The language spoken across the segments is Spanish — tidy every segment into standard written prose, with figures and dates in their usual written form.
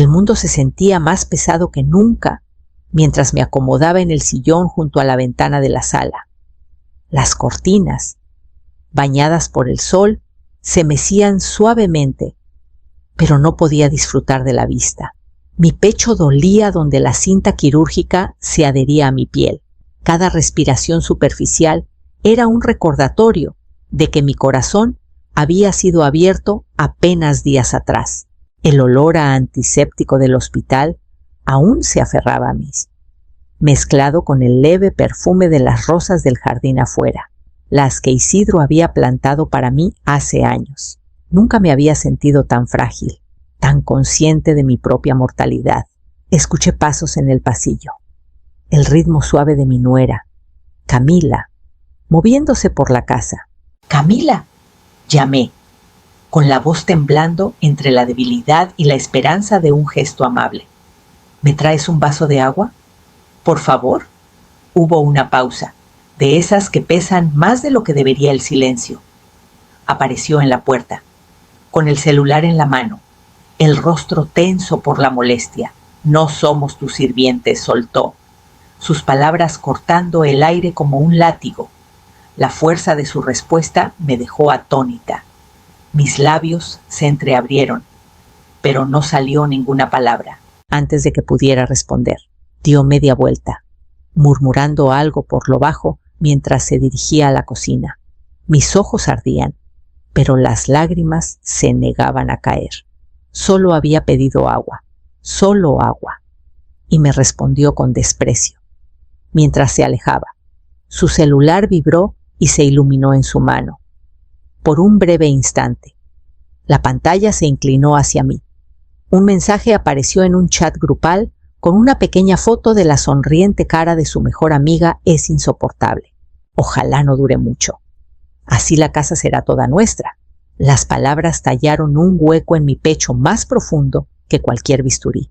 El mundo se sentía más pesado que nunca mientras me acomodaba en el sillón junto a la ventana de la sala. Las cortinas, bañadas por el sol, se mecían suavemente, pero no podía disfrutar de la vista. Mi pecho dolía donde la cinta quirúrgica se adhería a mi piel. Cada respiración superficial era un recordatorio de que mi corazón había sido abierto apenas días atrás. El olor a antiséptico del hospital aún se aferraba a mí, mezclado con el leve perfume de las rosas del jardín afuera, las que Isidro había plantado para mí hace años. Nunca me había sentido tan frágil, tan consciente de mi propia mortalidad. Escuché pasos en el pasillo, el ritmo suave de mi nuera, Camila, moviéndose por la casa. «¡Camila!», llamé, con la voz temblando entre la debilidad y la esperanza de un gesto amable. «¿Me traes un vaso de agua? Por favor». Hubo una pausa, de esas que pesan más de lo que debería el silencio. Apareció en la puerta, con el celular en la mano, el rostro tenso por la molestia. «No somos tus sirvientes», soltó, sus palabras cortando el aire como un látigo. La fuerza de su respuesta me dejó atónita. Mis labios se entreabrieron, pero no salió ninguna palabra. Antes de que pudiera responder, dio media vuelta, murmurando algo por lo bajo mientras se dirigía a la cocina. Mis ojos ardían, pero las lágrimas se negaban a caer. Solo había pedido agua, solo agua, y me respondió con desprecio. Mientras se alejaba, su celular vibró y se iluminó en su mano. Por un breve instante, la pantalla se inclinó hacia mí. Un mensaje apareció en un chat grupal con una pequeña foto de la sonriente cara de su mejor amiga. «Es insoportable. Ojalá no dure mucho. Así la casa será toda nuestra». Las palabras tallaron un hueco en mi pecho más profundo que cualquier bisturí.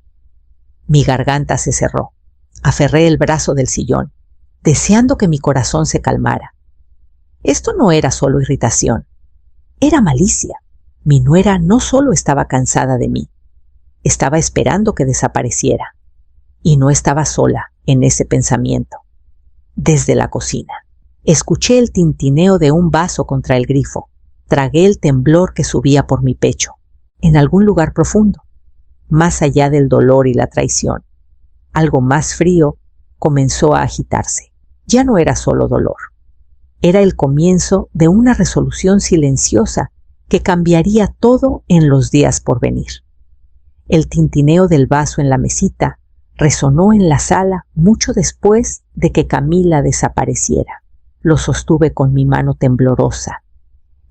Mi garganta se cerró. Aferré el brazo del sillón, deseando que mi corazón se calmara. Esto no era solo irritación, era malicia. Mi nuera no solo estaba cansada de mí, estaba esperando que desapareciera. Y no estaba sola en ese pensamiento. Desde la cocina, escuché el tintineo de un vaso contra el grifo. Tragué el temblor que subía por mi pecho. En algún lugar profundo, más allá del dolor y la traición, algo más frío comenzó a agitarse. Ya no era solo dolor. Era el comienzo de una resolución silenciosa que cambiaría todo en los días por venir. El tintineo del vaso en la mesita resonó en la sala mucho después de que Camila desapareciera. Lo sostuve con mi mano temblorosa,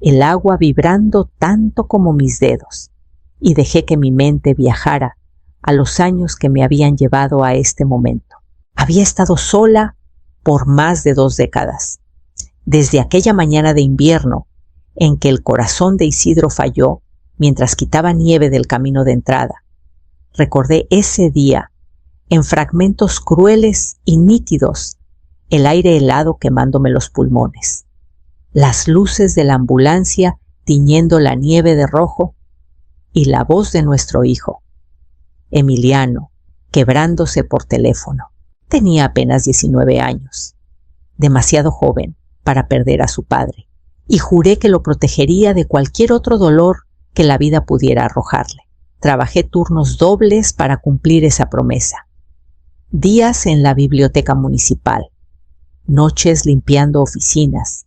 el agua vibrando tanto como mis dedos, y dejé que mi mente viajara a los años que me habían llevado a este momento. Había estado sola por más de 2 décadas. Desde aquella mañana de invierno en que el corazón de Isidro falló mientras quitaba nieve del camino de entrada. Recordé ese día, en fragmentos crueles y nítidos, el aire helado quemándome los pulmones, las luces de la ambulancia tiñendo la nieve de rojo y la voz de nuestro hijo, Emiliano, quebrándose por teléfono. Tenía apenas 19 años, demasiado joven para perder a su padre, y juré que lo protegería de cualquier otro dolor que la vida pudiera arrojarle. Trabajé turnos dobles para cumplir esa promesa. Días en la biblioteca municipal, noches limpiando oficinas,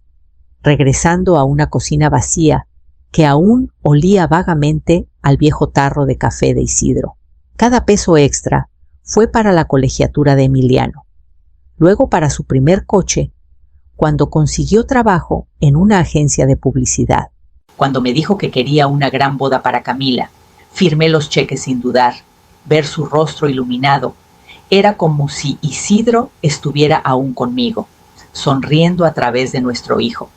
regresando a una cocina vacía que aún olía vagamente al viejo tarro de café de Isidro. Cada peso extra fue para la colegiatura de Emiliano, luego para su primer coche, cuando consiguió trabajo en una agencia de publicidad. Cuando me dijo que quería una gran boda para Camila, firmé los cheques sin dudar. Ver su rostro iluminado era como si Isidro estuviera aún conmigo, sonriendo a través de nuestro hijo.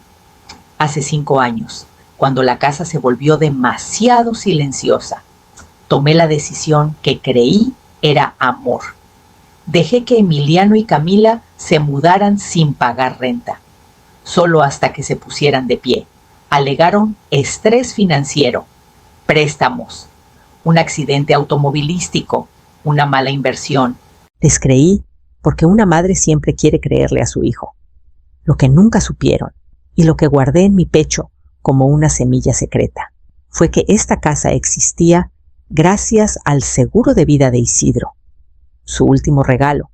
Hace 5 años, cuando la casa se volvió demasiado silenciosa, tomé la decisión que creí era amor. Dejé que Emiliano y Camila se mudaran sin pagar renta, solo hasta que se pusieran de pie. Alegaron estrés financiero, préstamos, un accidente automovilístico, una mala inversión. Les creí porque una madre siempre quiere creerle a su hijo. Lo que nunca supieron y lo que guardé en mi pecho como una semilla secreta fue que esta casa existía gracias al seguro de vida de Isidro, su último regalo.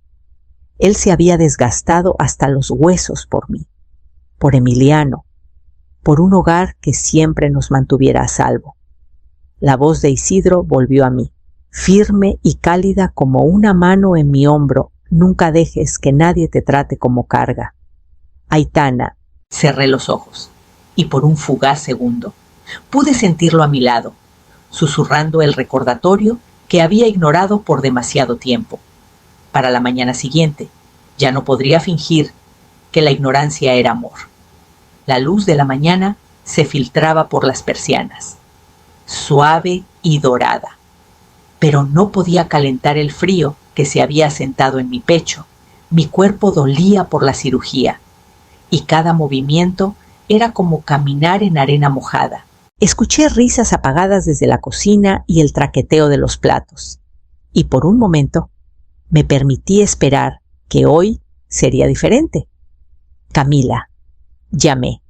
Él se había desgastado hasta los huesos por mí, por Emiliano, por un hogar que siempre nos mantuviera a salvo. La voz de Isidro volvió a mí, firme y cálida como una mano en mi hombro. Nunca dejes que nadie te trate como carga. Aitana. Cerré los ojos y por un fugaz segundo pude sentirlo a mi lado, susurrando el recordatorio que había ignorado por demasiado tiempo. Para la mañana siguiente ya no podría fingir que la ignorancia era amor. La luz de la mañana se filtraba por las persianas, suave y dorada, pero no podía calentar el frío que se había asentado en mi pecho. Mi cuerpo dolía por la cirugía y cada movimiento era como caminar en arena mojada. Escuché risas apagadas desde la cocina y el traqueteo de los platos, y por un momento me permití esperar que hoy sería diferente. Camila, llamé,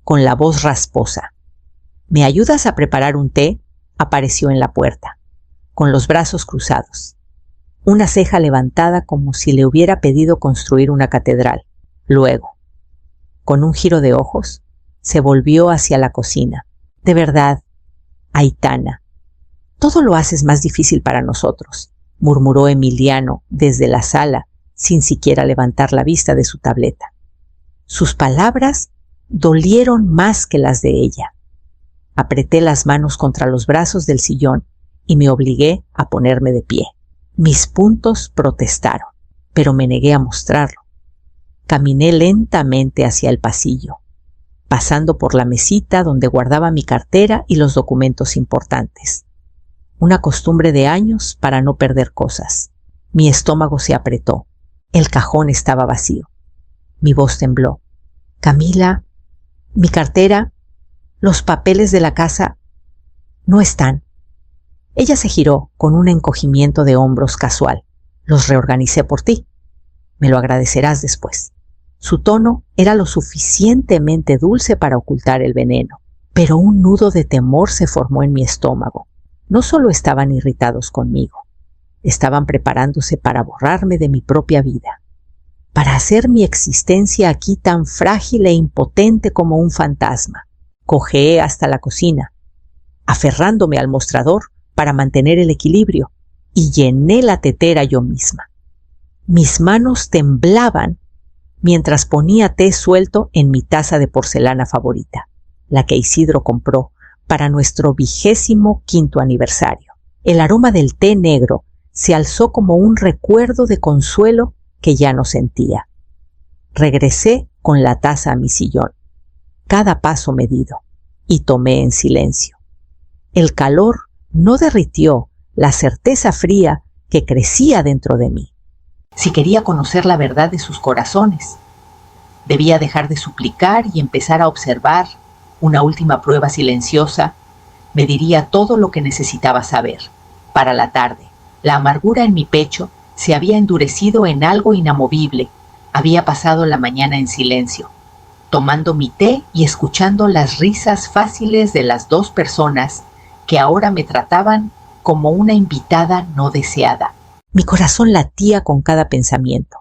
con la voz rasposa. ¿Me ayudas a preparar un té? Apareció en la puerta, con los brazos cruzados, una ceja levantada como si le hubiera pedido construir una catedral. Luego, con un giro de ojos, se volvió hacia la cocina. De verdad, Aitana, todo lo haces más difícil para nosotros, murmuró Emiliano desde la sala, sin siquiera levantar la vista de su tableta. Sus palabras dolieron más que las de ella. Apreté las manos contra los brazos del sillón y me obligué a ponerme de pie. Mis puntos protestaron, pero me negué a mostrarlo. Caminé lentamente hacia el pasillo, pasando por la mesita donde guardaba mi cartera y los documentos importantes. Una costumbre de años para no perder cosas. Mi estómago se apretó. El cajón estaba vacío. Mi voz tembló. Camila, mi cartera, los papeles de la casa no están. Ella se giró con un encogimiento de hombros casual. Los reorganicé por ti. Me lo agradecerás después. Su tono era lo suficientemente dulce para ocultar el veneno, pero un nudo de temor se formó en mi estómago. No solo estaban irritados conmigo, estaban preparándose para borrarme de mi propia vida, para hacer mi existencia aquí tan frágil e impotente como un fantasma. Cojeé hasta la cocina, aferrándome al mostrador para mantener el equilibrio, y llené la tetera yo misma. Mis manos temblaban mientras ponía té suelto en mi taza de porcelana favorita, la que Isidro compró para nuestro 25º aniversario. El aroma del té negro se alzó como un recuerdo de consuelo que ya no sentía. Regresé con la taza a mi sillón, cada paso medido, y tomé en silencio. El calor no derritió la certeza fría que crecía dentro de mí. Si quería conocer la verdad de sus corazones, debía dejar de suplicar y empezar a observar. Una última prueba silenciosa me diría todo lo que necesitaba saber. Para la tarde, la amargura en mi pecho se había endurecido en algo inamovible. Había pasado la mañana en silencio, tomando mi té y escuchando las risas fáciles de las dos personas que ahora me trataban como una invitada no deseada. Mi corazón latía con cada pensamiento,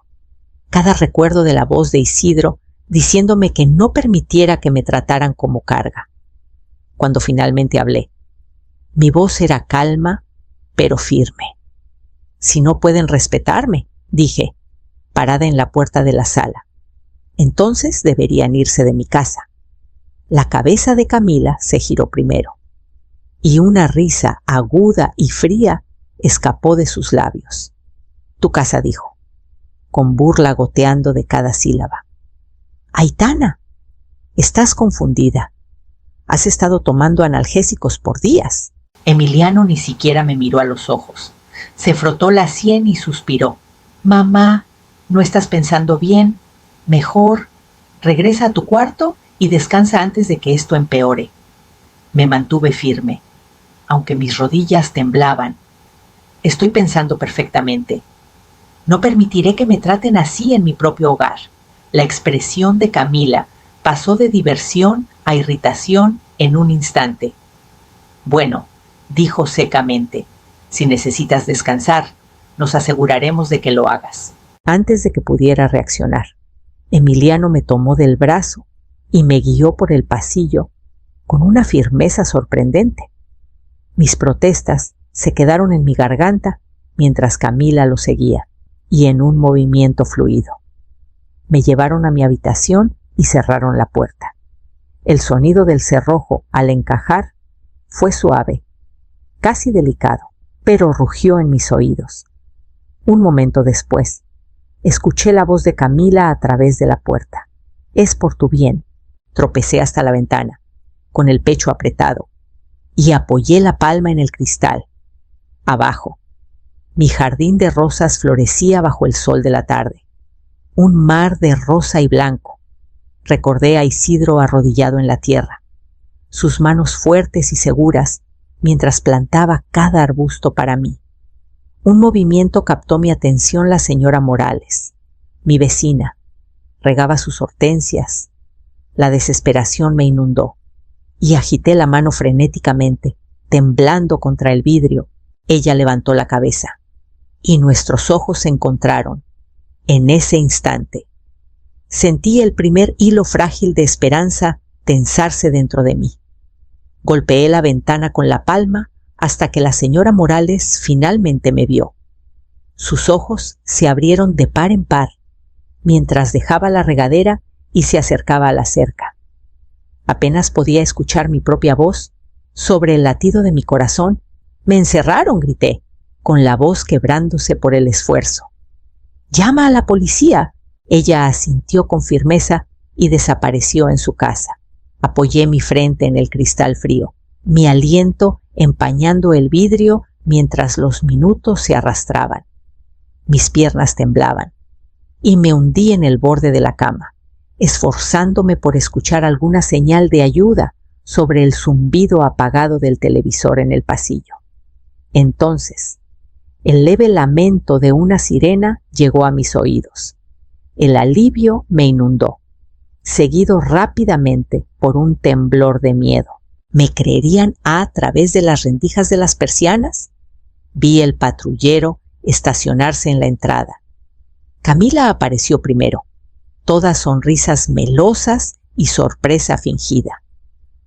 cada recuerdo de la voz de Isidro diciéndome que no permitiera que me trataran como carga. Cuando finalmente hablé, mi voz era calma, pero firme. Si no pueden respetarme, dije, parada en la puerta de la sala, entonces deberían irse de mi casa. La cabeza de Camila se giró primero, y una risa aguda y fría escapó de sus labios. Tu casa, dijo, con burla goteando de cada sílaba. Aitana, estás confundida. Has estado tomando analgésicos por días. Emiliano ni siquiera me miró a los ojos. Se frotó la sien y suspiró. Mamá, ¿no estás pensando bien? Mejor, regresa a tu cuarto y descansa antes de que esto empeore. Me mantuve firme. aunque mis rodillas temblaban. Estoy pensando perfectamente. No permitiré que me traten así en mi propio hogar. La expresión de Camila pasó de diversión a irritación en un instante. Bueno, dijo secamente, si necesitas descansar, nos aseguraremos de que lo hagas. Antes de que pudiera reaccionar, Emiliano me tomó del brazo y me guió por el pasillo con una firmeza sorprendente. Mis protestas se quedaron en mi garganta mientras Camila lo seguía, y en un movimiento fluido. Me llevaron a mi habitación y cerraron la puerta. El sonido del cerrojo al encajar fue suave, casi delicado, pero rugió en mis oídos. Un momento después, escuché la voz de Camila a través de la puerta. Es por tu bien. Tropecé hasta la ventana, con el pecho apretado, y apoyé la palma en el cristal. Abajo, mi jardín de rosas florecía bajo el sol de la tarde. Un mar de rosa y blanco. Recordé a Isidro arrodillado en la tierra, sus manos fuertes y seguras mientras plantaba cada arbusto para mí. Un movimiento captó mi atención la señora Morales, mi vecina. Regaba sus hortensias. La desesperación me inundó y agité la mano frenéticamente, temblando contra el vidrio. Ella levantó la cabeza y nuestros ojos se encontraron. En ese instante, sentí el primer hilo frágil de esperanza tensarse dentro de mí. Golpeé la ventana con la palma hasta que la señora Morales finalmente me vio. Sus ojos se abrieron de par en par mientras dejaba la regadera y se acercaba a la cerca. Apenas podía escuchar mi propia voz. Sobre el latido de mi corazón, «¡Me encerraron!», grité, con la voz quebrándose por el esfuerzo. «¡Llama a la policía!». Ella asintió con firmeza y desapareció en su casa. Apoyé mi frente en el cristal frío, mi aliento empañando el vidrio mientras los minutos se arrastraban. Mis piernas temblaban y me hundí en el borde de la cama, esforzándome por escuchar alguna señal de ayuda sobre el zumbido apagado del televisor en el pasillo. Entonces, el leve lamento de una sirena llegó a mis oídos. El alivio me inundó, seguido rápidamente por un temblor de miedo. ¿Me creerían a través de las rendijas de las persianas? Vi el patrullero estacionarse en la entrada. Camila apareció primero, todas sonrisas melosas y sorpresa fingida,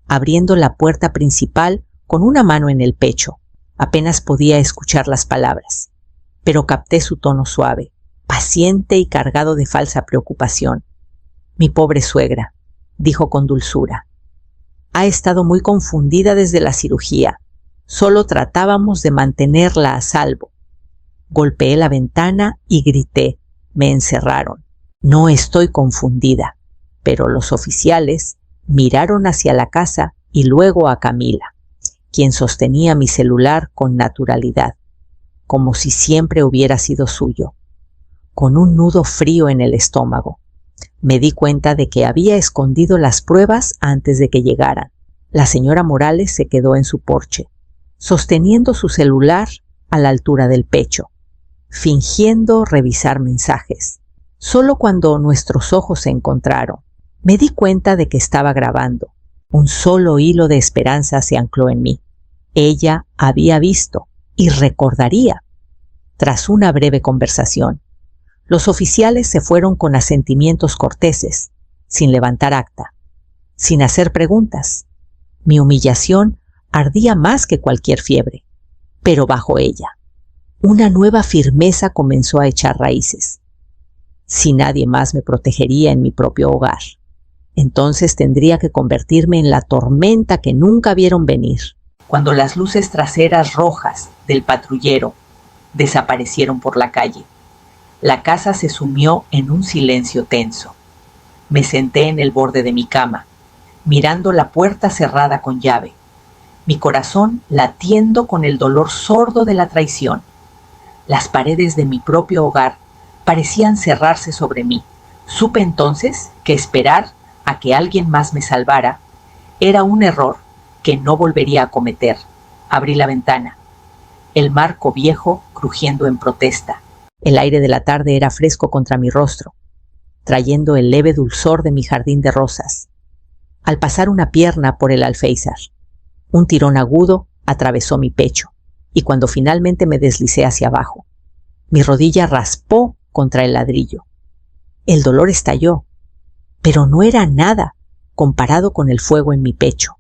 abriendo la puerta principal con una mano en el pecho. Apenas podía escuchar las palabras, pero capté su tono suave, paciente y cargado de falsa preocupación. «Mi pobre suegra», dijo con dulzura, «ha estado muy confundida desde la cirugía. Solo tratábamos de mantenerla a salvo». Golpeé la ventana y grité. Me encerraron. No estoy confundida, pero los oficiales miraron hacia la casa y luego a Camila, quien sostenía mi celular con naturalidad, como si siempre hubiera sido suyo. Con un nudo frío en el estómago, me di cuenta de que había escondido las pruebas antes de que llegaran. La señora Morales se quedó en su porche, sosteniendo su celular a la altura del pecho, fingiendo revisar mensajes. Solo cuando nuestros ojos se encontraron, me di cuenta de que estaba grabando. Un solo hilo de esperanza se ancló en mí. Ella había visto y recordaría. Tras una breve conversación, los oficiales se fueron con asentimientos corteses, sin levantar acta, sin hacer preguntas. Mi humillación ardía más que cualquier fiebre, pero bajo ella, una nueva firmeza comenzó a echar raíces. Si nadie más me protegería en mi propio hogar, entonces tendría que convertirme en la tormenta que nunca vieron venir. Cuando las luces traseras rojas del patrullero desaparecieron por la calle, la casa se sumió en un silencio tenso. Me senté en el borde de mi cama, mirando la puerta cerrada con llave, mi corazón latiendo con el dolor sordo de la traición. Las paredes de mi propio hogar parecían cerrarse sobre mí. Supe entonces que esperar a que alguien más me salvara era un error que no volvería a cometer, Abrí la ventana. El marco viejo crujiendo en protesta. El aire de la tarde era fresco contra mi rostro, trayendo el leve dulzor de mi jardín de rosas. Al pasar una pierna por el alféizar, un tirón agudo atravesó mi pecho, y cuando finalmente me deslicé hacia abajo, mi rodilla raspó contra el ladrillo. El dolor estalló, pero no era nada comparado con el fuego en mi pecho.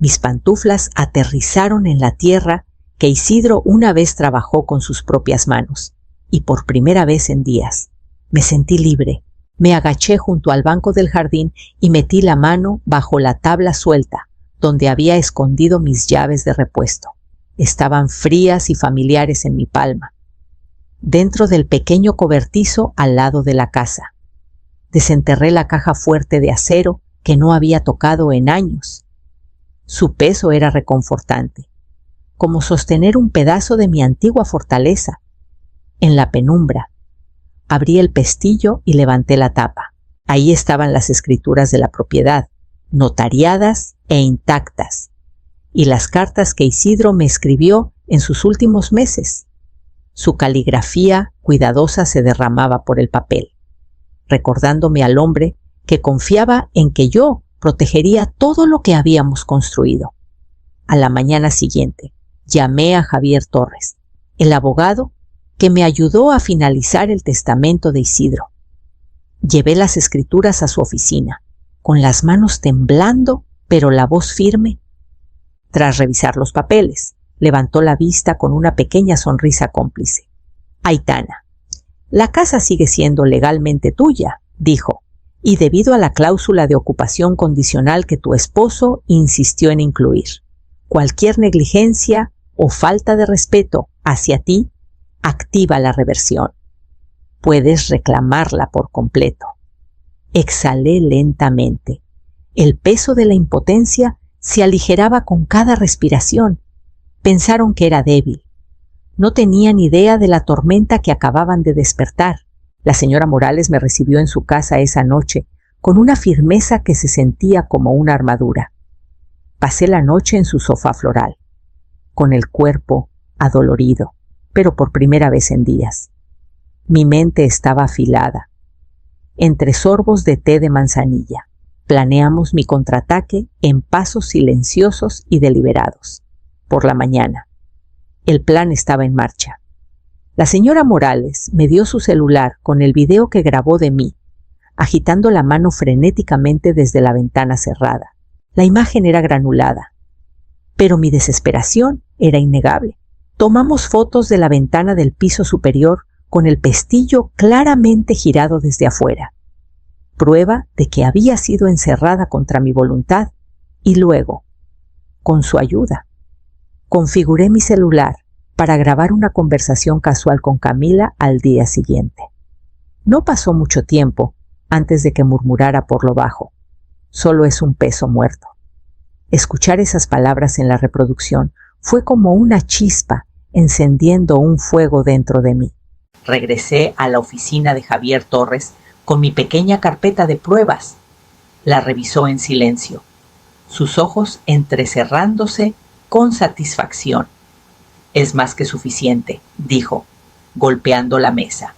Mis pantuflas aterrizaron en la tierra que Isidro una vez trabajó con sus propias manos, y por primera vez en días me sentí libre. Me agaché junto al banco del jardín y metí la mano bajo la tabla suelta donde había escondido mis llaves de repuesto. Estaban frías y familiares en mi palma, dentro del pequeño cobertizo al lado de la casa. Desenterré la caja fuerte de acero que no había tocado en años. Su peso era reconfortante, como sostener un pedazo de mi antigua fortaleza. En la penumbra, abrí el pestillo y levanté la tapa. Ahí estaban las escrituras de la propiedad, notariadas e intactas, y las cartas que Isidro me escribió en sus últimos meses. Su caligrafía cuidadosa se derramaba por el papel, recordándome al hombre que confiaba en que yo protegería todo lo que habíamos construido. A la mañana siguiente, llamé a Javier Torres, el abogado que me ayudó a finalizar el testamento de Isidro. Llevé las escrituras a su oficina, con las manos temblando, pero la voz firme. Tras revisar los papeles, levantó la vista con una pequeña sonrisa cómplice. Aitana, la casa sigue siendo legalmente tuya, dijo, y debido a la cláusula de ocupación condicional que tu esposo insistió en incluir, cualquier negligencia o falta de respeto hacia ti activa la reversión. Puedes reclamarla por completo. Exhalé lentamente. El peso de la impotencia se aligeraba con cada respiración. Pensaron que era débil. No tenían idea de la tormenta que acababan de despertar. La señora Morales me recibió en su casa esa noche con una firmeza que se sentía como una armadura. Pasé la noche en su sofá floral, con el cuerpo adolorido, pero por primera vez en días. Mi mente estaba afilada. Entre sorbos de té de manzanilla, planeamos mi contraataque en pasos silenciosos y deliberados. Por la mañana, el plan estaba en marcha. La señora Morales me dio su celular con el video que grabó de mí, agitando la mano frenéticamente desde la ventana cerrada. La imagen era granulada, pero mi desesperación era innegable. Tomamos fotos de la ventana del piso superior con el pestillo claramente girado desde afuera, prueba de que había sido encerrada contra mi voluntad, y luego, con su ayuda, configuré mi celular para grabar una conversación casual con Camila al día siguiente. No pasó mucho tiempo antes de que murmurara por lo bajo: solo es un peso muerto. Escuchar esas palabras en la reproducción fue como una chispa encendiendo un fuego dentro de mí. Regresé a la oficina de Javier Torres con mi pequeña carpeta de pruebas. La revisó en silencio, sus ojos entrecerrándose con satisfacción. Es más que suficiente, dijo, golpeando la mesa.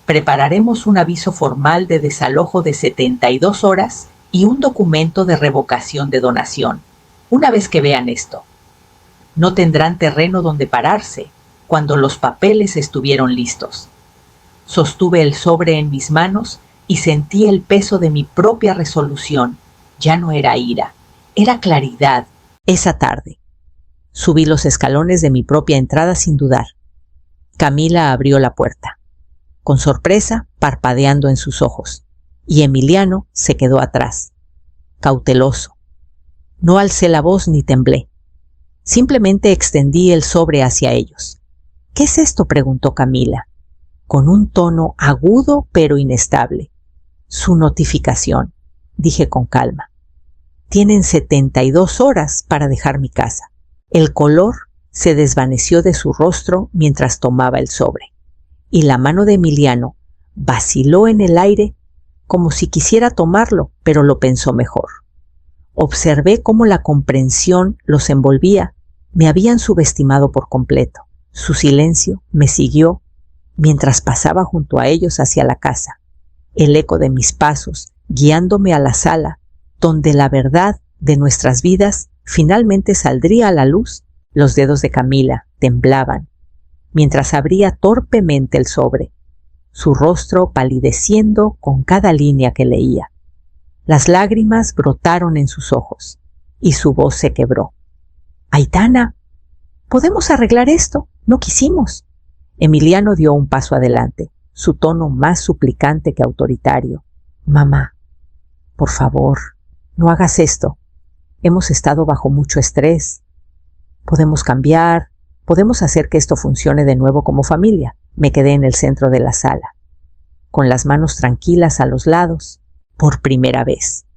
Prepararemos un aviso formal de desalojo de 72 horas y un documento de revocación de donación. Una vez que vean esto, no tendrán terreno donde pararse cuando los papeles estuvieron listos. Sostuve el sobre en mis manos y sentí el peso de mi propia resolución. Ya no era ira, era claridad. Esa tarde, subí los escalones de mi propia entrada sin dudar. Camila abrió la puerta, con sorpresa parpadeando en sus ojos, y Emiliano se quedó atrás, cauteloso. No alcé la voz ni temblé. Simplemente extendí el sobre hacia ellos. ¿Qué es esto?, preguntó Camila, con un tono agudo pero inestable. Su notificación, dije con calma. Tienen 72 horas para dejar mi casa. El color se desvaneció de su rostro mientras tomaba el sobre, y la mano de Emiliano vaciló en el aire como si quisiera tomarlo, pero lo pensó mejor. Observé cómo la comprensión los envolvía Me habían subestimado por completo. Su silencio me siguió mientras pasaba junto a ellos hacia la casa. El eco de mis pasos guiándome a la sala, donde la verdad de nuestras vidas finalmente saldría a la luz. Los dedos de Camila temblaban mientras abría torpemente el sobre, su rostro palideciendo con cada línea que leía. Las lágrimas brotaron en sus ojos y su voz se quebró. «Aitana, ¿podemos arreglar esto? No quisimos». Emiliano dio un paso adelante, su tono más suplicante que autoritario. «Mamá, por favor, no hagas esto. Hemos estado bajo mucho estrés. Podemos cambiar, podemos hacer que esto funcione de nuevo como familia». Me quedé en el centro de la sala, con las manos tranquilas a los lados. Por primera vez,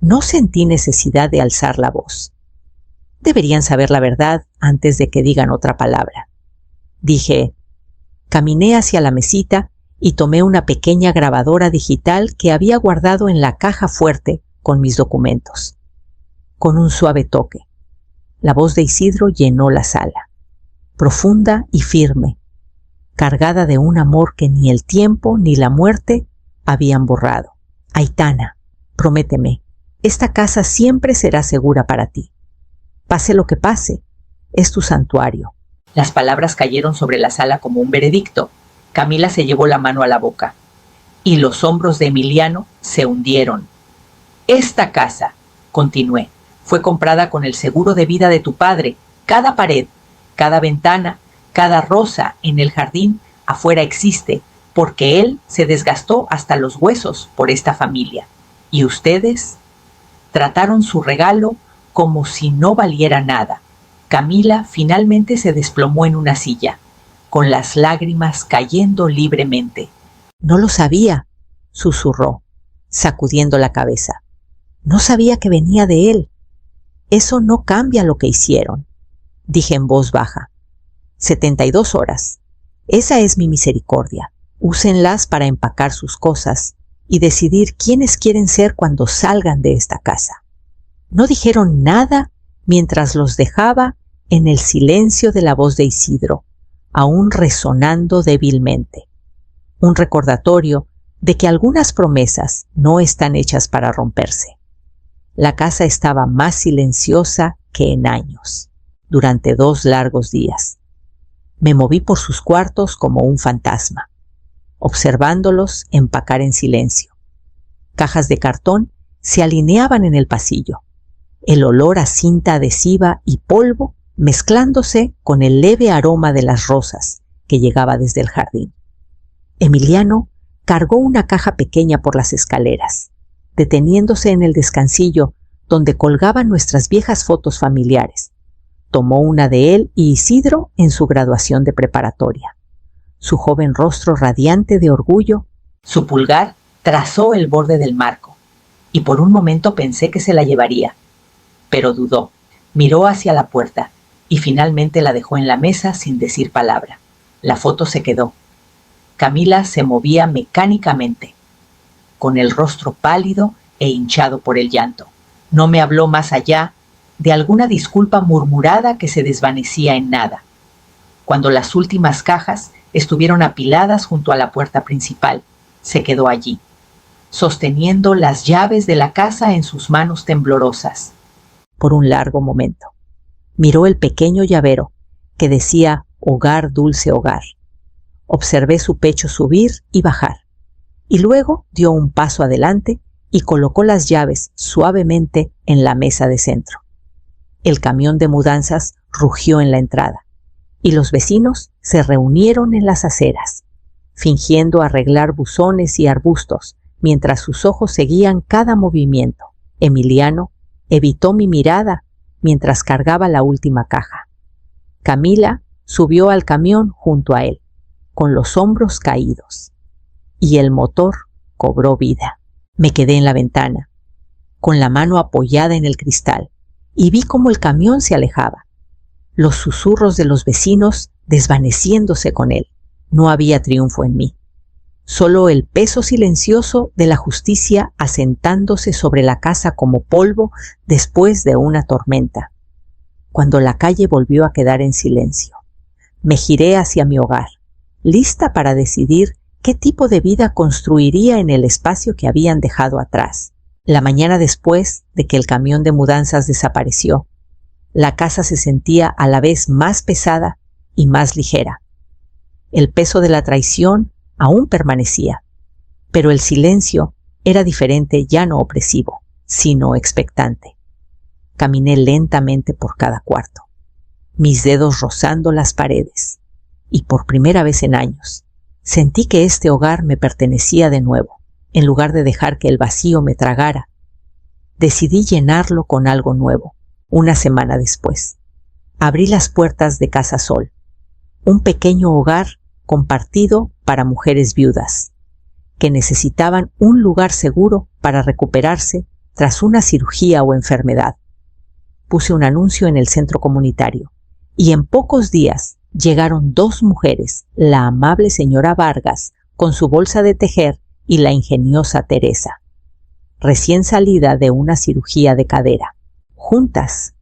no sentí necesidad de alzar la voz. Deberían saber la verdad antes de que digan otra palabra. Dije, caminé hacia la mesita y tomé una pequeña grabadora digital que había guardado en la caja fuerte con mis documentos. Con un suave toque, la voz de Isidro llenó la sala, profunda y firme, cargada de un amor que ni el tiempo ni la muerte habían borrado. «Aitana, prométeme, esta casa siempre será segura para ti. Pase lo que pase, es tu santuario». Las palabras cayeron sobre la sala como un veredicto. Camila se llevó la mano a la boca y los hombros de Emiliano se hundieron. «Esta casa», continué, «fue comprada con el seguro de vida de tu padre. Cada pared, cada ventana, cada rosa en el jardín afuera existe, porque él se desgastó hasta los huesos por esta familia. Y ustedes trataron su regalo como si no valiera nada». Camila finalmente se desplomó en una silla, con las lágrimas cayendo libremente. «No lo sabía», susurró, sacudiendo la cabeza. «No sabía que venía de él. Eso no cambia lo que hicieron», dije en voz baja. 72 horas. Esa es mi misericordia. Úsenlas para empacar sus cosas y decidir quiénes quieren ser cuando salgan de esta casa. No dijeron nada mientras los dejaba en el silencio de la voz de Isidro, aún resonando débilmente. Un recordatorio de que algunas promesas no están hechas para romperse. La casa estaba más silenciosa que en años, durante 2 largos días. Me moví por sus cuartos como un fantasma, observándolos empacar en silencio. Cajas de cartón se alineaban en el pasillo, el olor a cinta adhesiva y polvo mezclándose con el leve aroma de las rosas que llegaba desde el jardín. Emiliano cargó una caja pequeña por las escaleras, deteniéndose en el descansillo donde colgaban nuestras viejas fotos familiares. Tomó una de él y Isidro en su graduación de preparatoria. Su joven rostro radiante de orgullo, su pulgar trazó el borde del marco, y por un momento pensé que se la llevaría. Pero dudó, miró hacia la puerta y finalmente la dejó en la mesa sin decir palabra. La foto se quedó. Camila se movía mecánicamente, con el rostro pálido e hinchado por el llanto. No me habló más allá de alguna disculpa murmurada que se desvanecía en nada. Cuando las últimas cajas estuvieron apiladas junto a la puerta principal, se quedó allí, sosteniendo las llaves de la casa en sus manos temblorosas. Por un largo momento, miró el pequeño llavero que decía «Hogar, dulce hogar». Observé su pecho subir y bajar, y luego dio un paso adelante y colocó las llaves suavemente en la mesa de centro. El camión de mudanzas rugió en la entrada, y los vecinos se reunieron en las aceras, fingiendo arreglar buzones y arbustos, mientras sus ojos seguían cada movimiento. Emiliano evitó mi mirada mientras cargaba la última caja. Camila subió al camión junto a él, con los hombros caídos, y el motor cobró vida. Me quedé en la ventana, con la mano apoyada en el cristal, y vi cómo el camión se alejaba, los susurros de los vecinos desvaneciéndose con él. No había triunfo en mí, solo el peso silencioso de la justicia asentándose sobre la casa como polvo después de una tormenta. cuando la calle volvió a quedar en silencio. Me giré hacia mi hogar, lista para decidir qué tipo de vida construiría en el espacio que habían dejado atrás. La mañana después de que el camión de mudanzas desapareció, la casa se sentía a la vez más pesada y más ligera. El peso de la traición aún permanecía, pero el silencio era diferente, ya no opresivo, sino expectante. Caminé lentamente por cada cuarto, mis dedos rozando las paredes, y por primera vez en años, sentí que este hogar me pertenecía de nuevo. En lugar de dejar que el vacío me tragara, decidí llenarlo con algo nuevo. Una semana después, abrí las puertas de Casa Sol, un pequeño hogar compartido para mujeres viudas, que necesitaban un lugar seguro para recuperarse tras una cirugía o enfermedad. Puse un anuncio en el centro comunitario, y en pocos días llegaron 2 mujeres, la amable señora Vargas, con su bolsa de tejer, y la ingeniosa Teresa, recién salida de una cirugía de cadera. Juntas,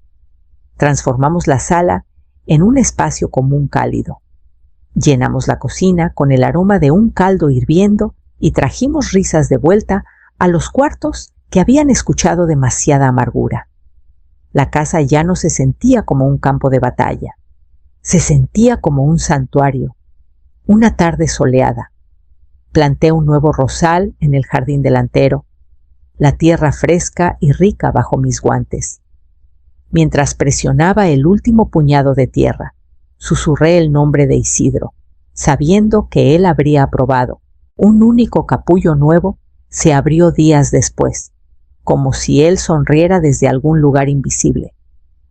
transformamos la sala en un espacio común cálido. Llenamos la cocina con el aroma de un caldo hirviendo y trajimos risas de vuelta a los cuartos que habían escuchado demasiada amargura. La casa ya no se sentía como un campo de batalla, se sentía como un santuario. Una tarde soleada, planté un nuevo rosal en el jardín delantero, la tierra fresca y rica bajo mis guantes. Mientras presionaba el último puñado de tierra, susurré el nombre de Isidro, sabiendo que él habría aprobado. Un único capullo nuevo se abrió días después, como si él sonriera desde algún lugar invisible.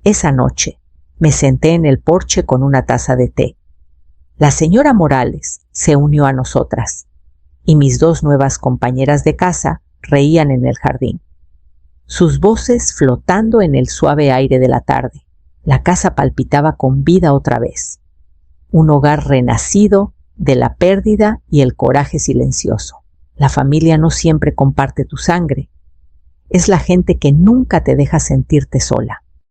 Esa noche me senté en el porche con una taza de té. La señora Morales se unió a nosotras, y mis 2 nuevas compañeras de casa reían en el jardín, sus voces flotando en el suave aire de la tarde. La casa palpitaba con vida otra vez, un hogar renacido de la pérdida y el coraje silencioso. La familia no siempre comparte tu sangre, es la gente que nunca te deja sentirte sola.